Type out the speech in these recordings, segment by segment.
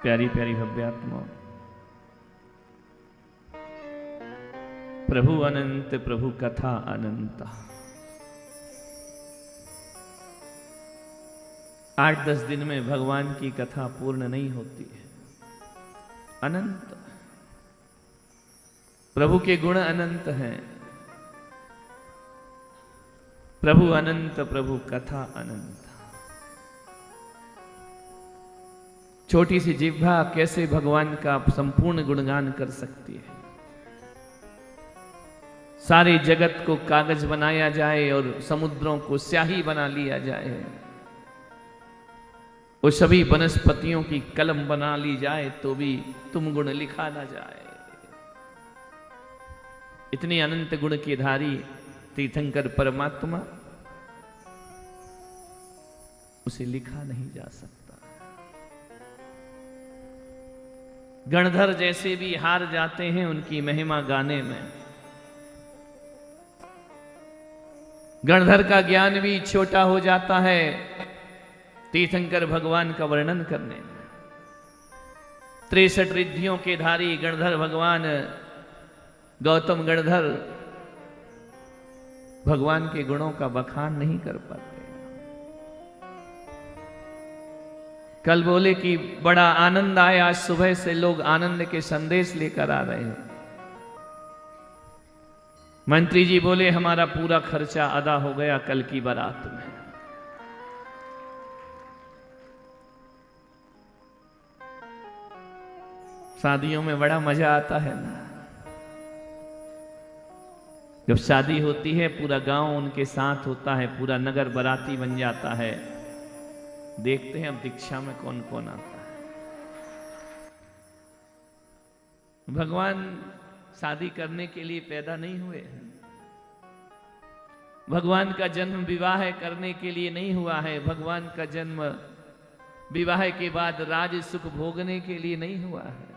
प्यारी प्यारी भव्यात्मा, प्रभु अनंत प्रभु कथा अनंत। 8-10 दिन में भगवान की कथा पूर्ण नहीं होती है। अनंत प्रभु के गुण अनंत हैं। प्रभु अनंत प्रभु कथा अनंत। छोटी सी जिह्वा कैसे भगवान का संपूर्ण गुणगान कर सकती है। सारे जगत को कागज बनाया जाए और समुद्रों को स्याही बना लिया जाए, वो सभी वनस्पतियों की कलम बना ली जाए तो भी तुम गुण लिखा ना जाए। इतनी अनंत गुण की धारी तीर्थंकर परमात्मा, उसे लिखा नहीं जा सकता। गणधर जैसे भी हार जाते हैं उनकी महिमा गाने में। गणधर का ज्ञान भी छोटा हो जाता है तीर्थंकर भगवान का वर्णन करने में। 63 रिद्धियों के धारी गणधर भगवान, गौतम गणधर भगवान के गुणों का बखान नहीं कर पाते। कल बोले कि बड़ा आनंद आया, आज सुबह से लोग आनंद के संदेश लेकर आ रहे हैं। मंत्री जी बोले हमारा पूरा खर्चा अदा हो गया कल की बारात में। शादियों में बड़ा मजा आता है ना, जब शादी होती है पूरा गांव उनके साथ होता है, पूरा नगर बाराती बन जाता है। देखते हैं अब दीक्षा में कौन कौन आता है। भगवान शादी करने के लिए पैदा नहीं हुए हैं। भगवान का जन्म विवाह करने के लिए नहीं हुआ है। भगवान का जन्म विवाह के बाद राज सुख भोगने के लिए नहीं हुआ है।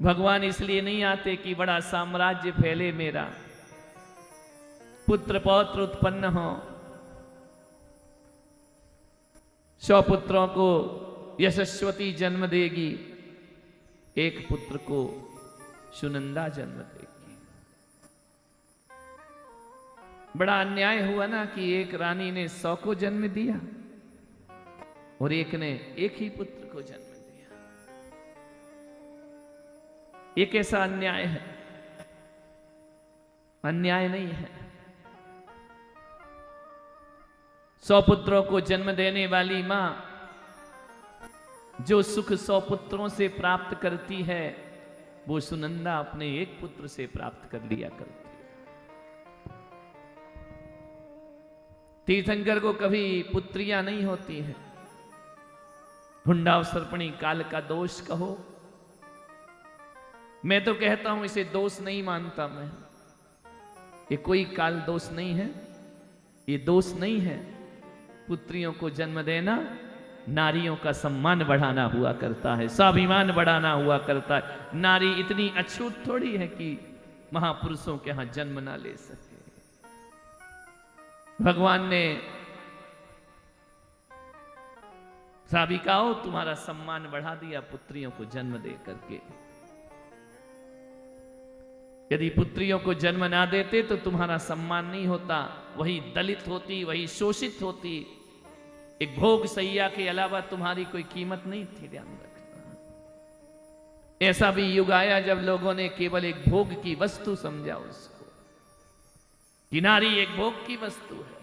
भगवान इसलिए नहीं आते कि बड़ा साम्राज्य फैले मेरा, पुत्र पौत्र उत्पन्न हो, 100 पुत्रों को यशस्वती जन्म देगी, एक पुत्र को सुनंदा जन्म देगी। बड़ा अन्याय हुआ ना कि एक रानी ने 100 को जन्म दिया और एक ने एक ही पुत्र को जन्म दिया। ये कैसा अन्याय है? अन्याय नहीं है। 100 पुत्रों को जन्म देने वाली मां जो सुख 100 पुत्रों से प्राप्त करती है, वो सुनंदा अपने एक पुत्र से प्राप्त कर लिया करती है। तीर्थंकर को कभी पुत्रियां नहीं होती हैं। हुंडा सर्पणी काल का दोष कहो, मैं तो कहता हूं इसे दोष नहीं मानता मैं। ये कोई काल दोष नहीं है, ये दोष नहीं है। पुत्रियों को जन्म देना नारियों का सम्मान बढ़ाना हुआ करता है, स्वाभिमान बढ़ाना हुआ करता है। नारी इतनी अछूत थोड़ी है कि महापुरुषों के यहां जन्म ना ले सके। भगवान ने साबिकाओ तुम्हारा सम्मान बढ़ा दिया पुत्रियों को जन्म दे करके। यदि पुत्रियों को जन्म ना देते तो तुम्हारा सम्मान नहीं होता, वही दलित होती, वही शोषित होती। एक भोग सैया के अलावा तुम्हारी कोई कीमत नहीं थी। ध्यान रखना, ऐसा भी युग आया जब लोगों ने केवल एक भोग की वस्तु समझा उसको, कि नारी एक भोग की वस्तु है।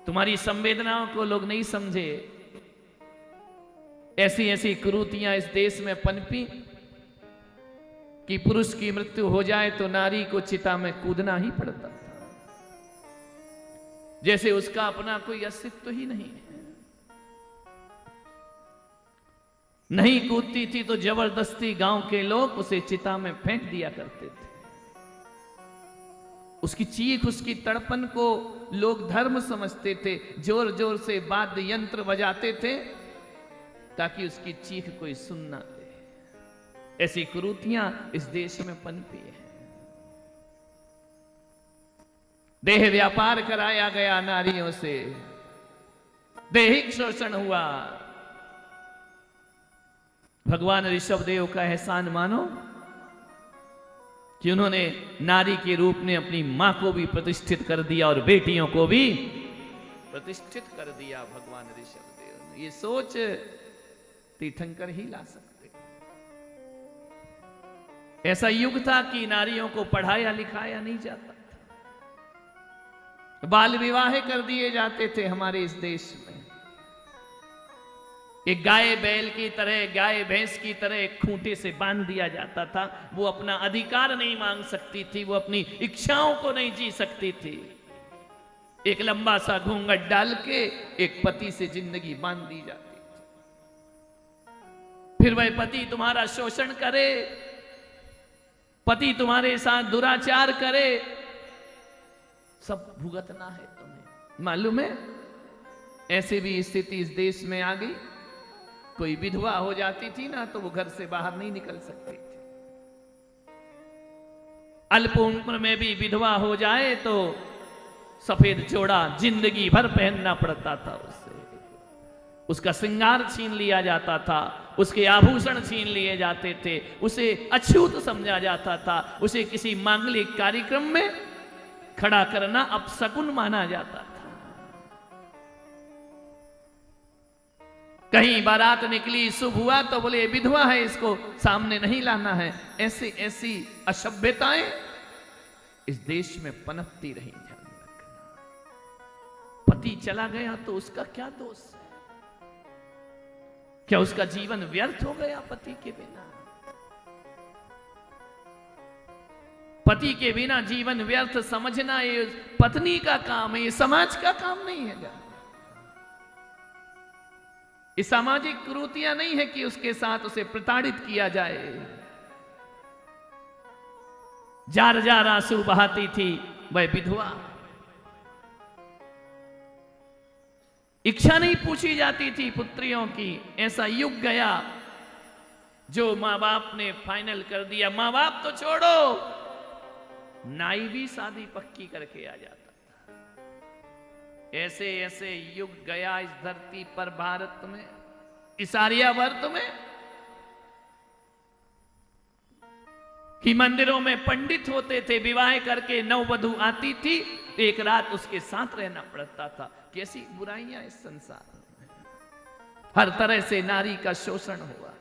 तुम्हारी संवेदनाओं को लोग नहीं समझे। ऐसी ऐसी कुरीतियां इस देश में पनपी कि पुरुष की मृत्यु हो जाए तो नारी को चिता में कूदना ही पड़ता था, जैसे उसका अपना कोई अस्तित्व ही नहीं है। नहीं कूदती थी तो जबरदस्ती गांव के लोग उसे चिता में फेंक दिया करते थे। उसकी चीख, उसकी तड़पन को लोग धर्म समझते थे, जोर जोर से वाद्य यंत्र बजाते थे ताकि उसकी चीख कोई सुन ना दे। ऐसी कुरीतियां इस देश में पनपी है। देह व्यापार कराया गया नारियों से, दैहिक शोषण हुआ, भगवान ऋषभ देव का एहसान मानो कि उन्होंने नारी के रूप में अपनी मां को भी प्रतिष्ठित कर दिया और बेटियों को भी प्रतिष्ठित कर दिया। भगवान ऋषभ देव ने ये सोच तीर्थंकर ही ला सकते। ऐसा युग था कि नारियों को पढ़ाया लिखाया नहीं जाता था, बाल विवाह कर दिए जाते थे हमारे इस देश में। एक गाय बैल की तरह, गाय भैंस की तरह एक खूंटे से बांध दिया जाता था। वो अपना अधिकार नहीं मांग सकती थी, वो अपनी इच्छाओं को नहीं जी सकती थी। एक लंबा सा घूंघट डाल के एक पति से जिंदगी बांध दी जाती थी। फिर वह पति तुम्हारा शोषण करे, पति तुम्हारे साथ दुराचार करे, सब भुगतना है तुम्हें। मालूम है, ऐसे भी स्थिति इस देश में आ गई। कोई विधवा हो जाती थी ना तो वो घर से बाहर नहीं निकल सकती थी। अल्प उम्र में भी विधवा हो जाए तो सफेद जोड़ा जिंदगी भर पहनना पड़ता था उससे। उसका श्रृंगार छीन लिया जाता था, उसके आभूषण छीन लिए जाते थे, उसे अछूत समझा जाता था, उसे किसी मांगलिक कार्यक्रम में खड़ा करना अपशकुन माना जाता था। कहीं बारात निकली, शुभ हुआ तो बोले विधवा है, इसको सामने नहीं लाना है। ऐसी ऐसी असभ्यताएं इस देश में पनपती रही। ध्यान रखना, पति चला गया तो उसका क्या दोष है? क्या उसका जीवन व्यर्थ हो गया पति के बिना? पति के बिना जीवन व्यर्थ समझना ये पत्नी का काम है, ये समाज का काम नहीं है। ये सामाजिक कुरीतियां नहीं है कि उसके साथ उसे प्रताड़ित किया जाए। जार जार आंसू बहाती थी वह विधवा। इच्छा नहीं पूछी जाती थी पुत्रियों की। ऐसा युग गया जो मां बाप ने फाइनल कर दिया। मां बाप तो छोड़ो, नाई भी शादी पक्की करके आ जाता। ऐसे ऐसे युग गया इस धरती पर, भारत में, इस आर्यावर्त में, कि मंदिरों में पंडित होते थे, विवाह करके नववधु आती थी, एक रात उसके साथ रहना पड़ता था। कैसी बुराइयां इस संसार में। हर तरह से नारी का शोषण हुआ।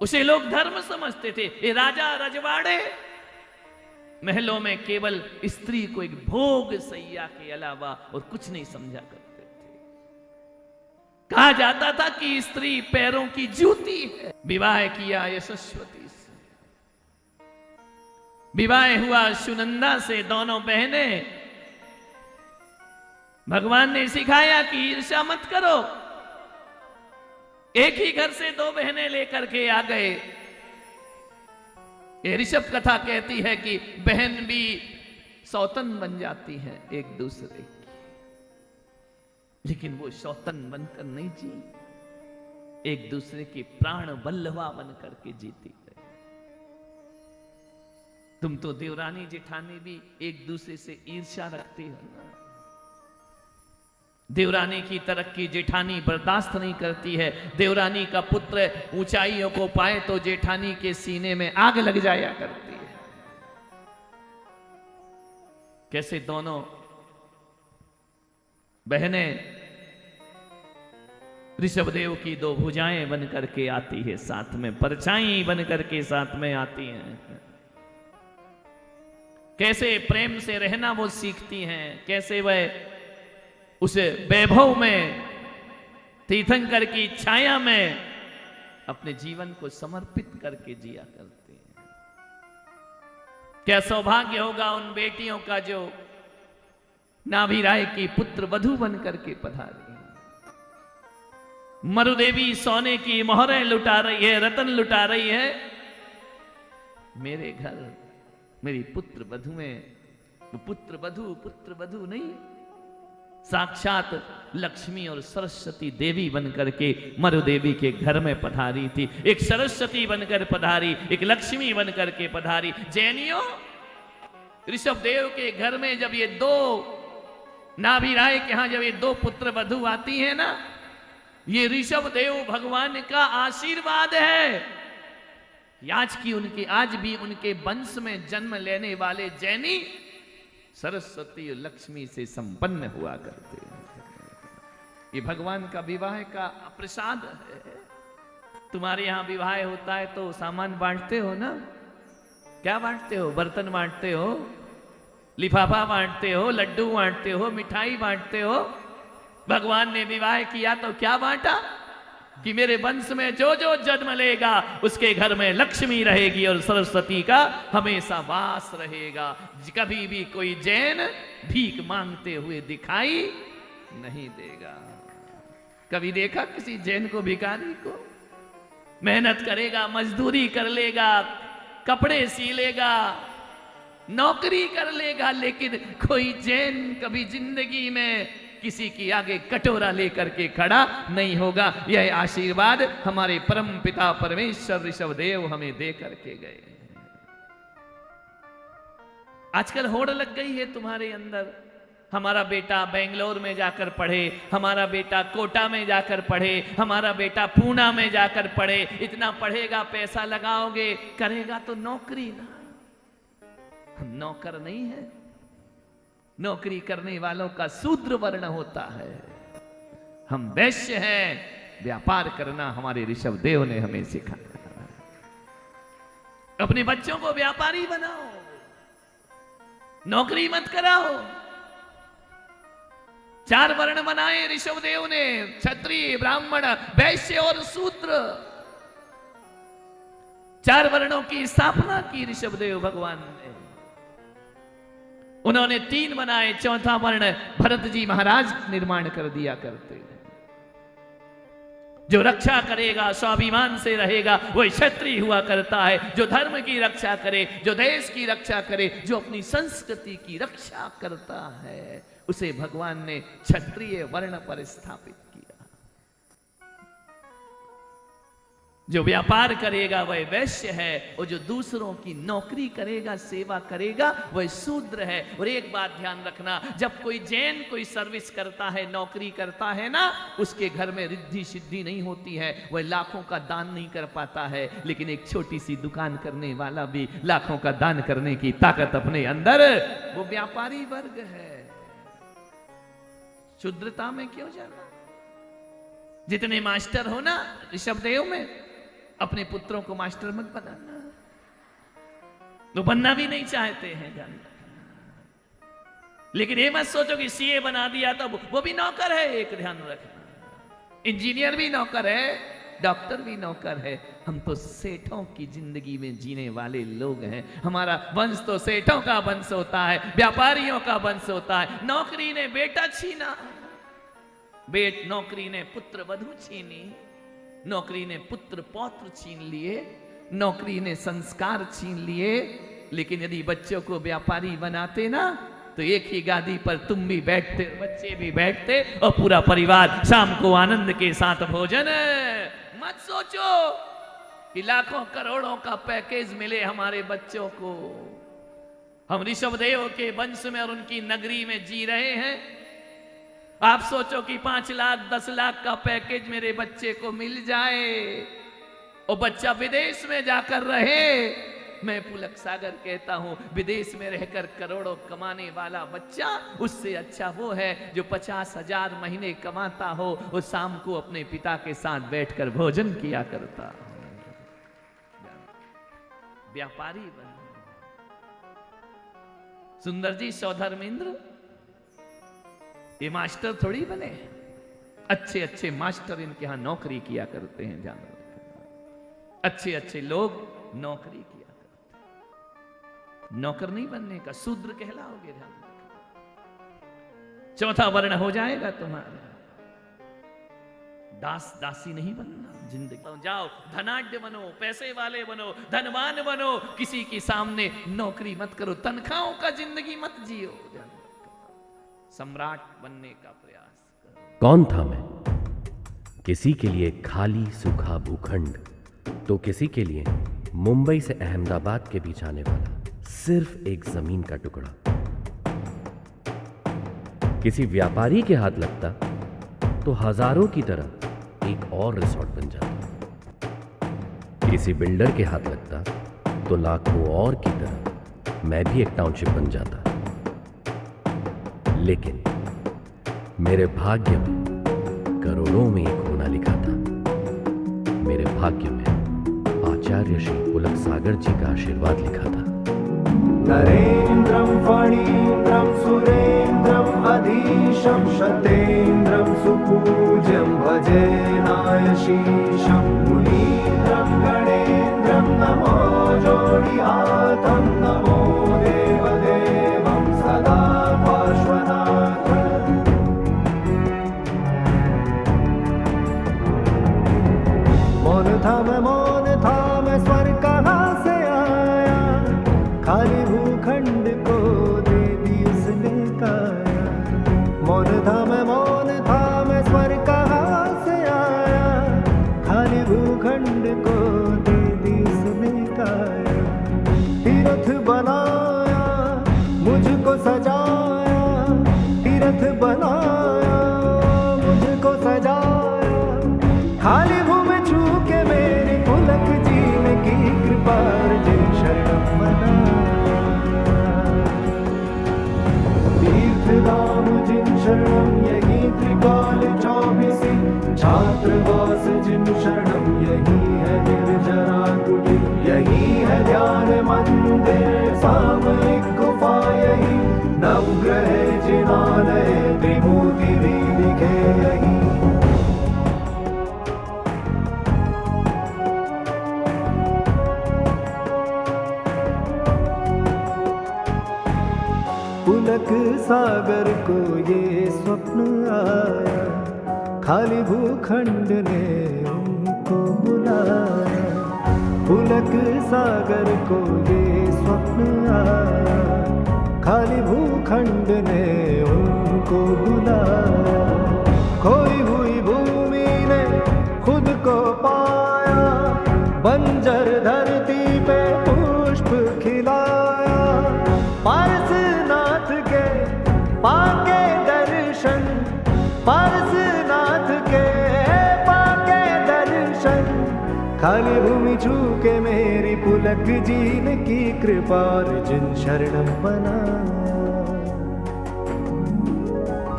उसे लोग धर्म समझते थे। ये राजा रजवाड़े महलों में केवल स्त्री को एक भोग सैया के अलावा और कुछ नहीं समझा करते थे। कहा जाता था कि स्त्री पैरों की जूती है। विवाह किया यशस्वती से, विवाह हुआ सुनंदा से। दोनों बहनें, भगवान ने सिखाया कि ईर्ष्या मत करो। एक ही घर से दो बहनें लेकर के आ गए। ये ऋषभ कथा कहती है कि बहन भी सौतन बन जाती है एक दूसरे की, लेकिन वो सौतन बनकर नहीं जी, एक दूसरे के प्राण वल्लभा बनकर के जीती गई। तुम तो देवरानी जेठानी भी एक दूसरे से ईर्ष्या रखती हो ना। देवरानी की तरक्की जेठानी बर्दाश्त नहीं करती है। देवरानी का पुत्र ऊंचाइयों को पाए तो जेठानी के सीने में आग लग जाया करती है। कैसे दोनों बहनें ऋषभदेव की दो भुजाएं बन करके आती है, साथ में परछाई बन करके साथ में आती हैं। कैसे प्रेम से रहना वो सीखती हैं, कैसे वह उस वैभव में, तीर्थंकर की छाया में अपने जीवन को समर्पित करके जिया करते हैं। क्या सौभाग्य होगा उन बेटियों का जो नाभि राय की पुत्र वधू बन करके पधारी। मरुदेवी सोने की मोहरें लुटा रही है, रतन लुटा रही है। मेरे घर मेरी पुत्र वधुएं, पुत्र वधु नहीं, साक्षात लक्ष्मी और सरस्वती देवी बनकर के मरुदेवी के घर में पधारी थी। एक सरस्वती बनकर पधारी, एक लक्ष्मी बनकर के पधारी। जैनियों, ऋषभदेव के घर में जब ये दो नाभि राय के यहां जब ये दो पुत्र वधू आती है ना, ये ऋषभ देव भगवान का आशीर्वाद है। आज भी उनके वंश में जन्म लेने वाले जैनी सरस्वती और लक्ष्मी से संपन्न हुआ करते हैं। ये भगवान का विवाह का प्रसाद है। तुम्हारे यहां विवाह होता है तो सामान बांटते हो ना? क्या बांटते हो? बर्तन बांटते हो, लिफाफा बांटते हो, लड्डू बांटते हो, मिठाई बांटते हो। भगवान ने विवाह किया तो क्या बांटा कि मेरे वंश में जो जो जन्म लेगा उसके घर में लक्ष्मी रहेगी और सरस्वती का हमेशा वास रहेगा। कभी भी कोई जैन भीख मांगते हुए दिखाई नहीं देगा। कभी देखा किसी जैन को, भिखारी को? मेहनत करेगा, मजदूरी कर लेगा, कपड़े सी लेगा, नौकरी कर लेगा, लेकिन कोई जैन कभी जिंदगी में किसी की आगे कटोरा लेकर के खड़ा नहीं होगा। यह आशीर्वाद हमारे परम पिता परमेश्वर ऋषभ देव हमें दे करके गए। आजकल होड़ लग गई है तुम्हारे अंदर, हमारा बेटा बेंगलोर में जाकर पढ़े, हमारा बेटा कोटा में जाकर पढ़े, हमारा बेटा पूना में जाकर पढ़े। इतना पढ़ेगा, पैसा लगाओगे, करेगा तो नौकरी ना। हम नौकर नहीं है। नौकरी करने वालों का शूद्र वर्ण होता है। हम वैश्य हैं। व्यापार करना हमारे ऋषभ देव ने हमें सिखाया। अपने बच्चों को व्यापारी बनाओ, नौकरी मत कराओ। 4 वर्ण बनाए ऋषभ देव ने, क्षत्रिय, ब्राह्मण, वैश्य और शूद्र। 4 वर्णों की स्थापना की ऋषभ देव भगवान ने। उन्होंने 3 बनाए, चौथा वर्ण भरत जी महाराज निर्माण कर दिया करते। जो रक्षा करेगा, स्वाभिमान से रहेगा, वही क्षत्रिय हुआ करता है। जो धर्म की रक्षा करे, जो देश की रक्षा करे, जो अपनी संस्कृति की रक्षा करता है, उसे भगवान ने क्षत्रिय वर्ण पर स्थापित किया। जो व्यापार करेगा वह वैश्य है, और जो दूसरों की नौकरी करेगा, सेवा करेगा, वह शूद्र है। और एक बात ध्यान रखना, जब कोई जैन कोई सर्विस करता है, नौकरी करता है ना, उसके घर में रिद्धि सिद्धि नहीं होती है, वह लाखों का दान नहीं कर पाता है। लेकिन एक छोटी सी दुकान करने वाला भी लाखों का दान करने की ताकत अपने अंदर, वो व्यापारी वर्ग है। शुद्रता में क्यों जाना? जितने मास्टर हो ना ऋषभ देव में, अपने पुत्रों को मास्टर मत बनाना। तो बनना भी नहीं चाहते हैं जान। लेकिन ये मत सोचो कि सीए बना दिया तो वो भी नौकर है। एक ध्यान रखना, इंजीनियर भी नौकर है, डॉक्टर भी नौकर है। हम तो सेठों की जिंदगी में जीने वाले लोग हैं। हमारा वंश तो सेठों का वंश होता है, व्यापारियों का वंश होता है। नौकरी ने बेटा छीना, नौकरी ने पुत्र वधू छीनी, नौकरी ने पुत्र पौत्र छीन लिए, नौकरी ने संस्कार छीन लिए। लेकिन यदि बच्चों को व्यापारी बनाते ना, तो एक ही गादी पर तुम भी बैठते, बच्चे भी बैठते, और पूरा परिवार शाम को आनंद के साथ भोजन। मत सोचो कि लाखों करोड़ों का पैकेज मिले हमारे बच्चों को। हम ऋषभ देव के वंश में और उनकी नगरी में जी रहे हैं। आप सोचो कि 5 लाख 10 लाख का पैकेज मेरे बच्चे को मिल जाए और बच्चा विदेश में जाकर रहे। मैं पुलक सागर कहता हूं, विदेश में रहकर करोड़ों कमाने वाला बच्चा उससे अच्छा वो है जो 50,000 महीने कमाता हो और शाम को अपने पिता के साथ बैठकर भोजन किया करता। व्यापारी बन। सुंदर जी सौधर्मेंद्र ये मास्टर थोड़ी बने, अच्छे अच्छे मास्टर इनके यहां नौकरी किया करते हैं। जानो, अच्छे अच्छे लोग नौकरी किया करते हैं। नौकर नहीं बनने का, शूद्र कहलाओगे। ध्यान रखना, चौथा वर्ण हो जाएगा तुम्हारा। दास दासी नहीं बनना जिंदगी। जाओ धनाढ्य बनो, पैसे वाले बनो, धनवान बनो, किसी के सामने नौकरी मत करो, तनख्वाहों का जिंदगी मत जियो। सम्राट बनने का प्रयास करो। कौन था मैं? किसी के लिए खाली सूखा भूखंड, तो किसी के लिए मुंबई से अहमदाबाद के बीच आने वाला सिर्फ एक जमीन का टुकड़ा। किसी व्यापारी के हाथ लगता तो हजारों की तरह एक और रिसॉर्ट बन जाता। किसी बिल्डर के हाथ लगता तो लाखों और की तरह मैं भी एक टाउनशिप बन जाता। लेकिन मेरे भाग्य में करोड़ों में एक होना लिखा था। मेरे भाग्य में आचार्य श्री पुलक सागर जी का आशीर्वाद लिखा था। नरेन्द्रं फणीन्द्रं सुरेन्द्रं अधीशं शतेन्द्रं सुपूज्यं भजे नायशीशं मुनीन्द्रं गणेन्द्रं नमो जोडियातं नमो देवदेवं सदा पार्श्वनाथं। मौन था मैं स्वर कहाँ से आया, खाली भूखंड को दे दी उसने काया। मौन था मैं स्वर कहाँ से आया, खाली भूखंड को दे दी उसने काया। तीर्थ बनाया मुझको सजाया, तीर्थ बनाया मुझको सजाया। खाली भूमि छू के मेरे पुलक जीने की कृपा अर्जुन शरणम तीर्थधाम जिन शरणम यही त्रिकाल चौबीसी, छात्रवास जिन शरणम यही है निर्जरा कुटीर, यही है ध्यान मंदिर सामयिक गुफा, यही नवग्रह जिनालय त्रिमूर्ति भी दिखे यही। पुलक सागर को ये स्वप्न आया, खाली भूखंड ने उनको बुलाया। पुलक सागर को ये स्वप्न आया, खाली भूखंड ने उनको बुलाया। खोई हुई भूमि ने खुद को पाया, बंजर धरती पे पुष्प खिलाया। पारसनाथ के पाके दर्शन, पारसनाथ के पाके दर्शन। खाली भूमि छू के मेरी पुलक जीन की कृपा अर्जुन शरणम बनाया।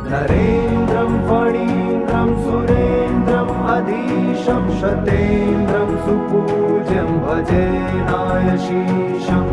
नरेन्द्रं फणीन्द्रं सुरेन्द्रं अधीशं शतेन्द्रं सुपूज्यं भजे नायशीशं।